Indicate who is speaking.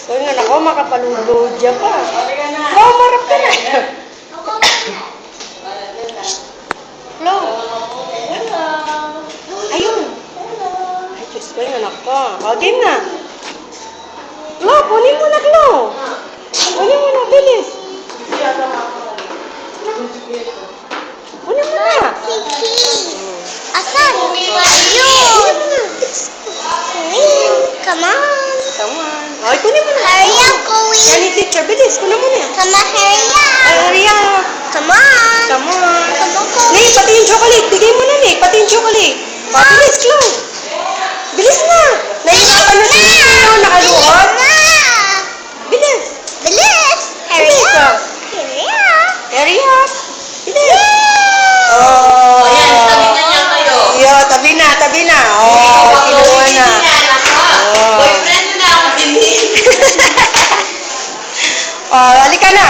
Speaker 1: Uy nga nako, makapalulod dyan pa. Flo, marap ka na. Flo. Ayun. Ay, Diyos ko, yung anak ko. O, game na. Flo, punin mo na, Flo. Punin mo na, bilis. Punin mo na.
Speaker 2: Asan? Ayun! Come on!
Speaker 1: Come on. Ay, kunin mo na.
Speaker 2: Hurry up, Chloe!
Speaker 1: Yan ni teacher, bilis. Kunin mo na.
Speaker 2: Come on, hurry up!
Speaker 1: Hurry up.
Speaker 2: Come on!
Speaker 1: Come on.
Speaker 2: Come on, Chloe!
Speaker 1: Nick, pati yung chocolate. Bigay mo na, Nick. Pati yung chocolate. Bilis, Flo. Bilis na. Nahihirapan na si Flo. Nakaluhod. Bilis.
Speaker 2: Bilis! Hurry
Speaker 1: Bilis,
Speaker 2: up!
Speaker 1: ah.
Speaker 2: Hurry up!
Speaker 1: Hurry up. Bilis. Oh.
Speaker 3: Ayan, tabi na niya kayo.
Speaker 1: Yo, tabi na, tabi na. Oh, kinuha na. Oh.
Speaker 3: Boyfriend mo na ako din.
Speaker 1: Oh, halika na.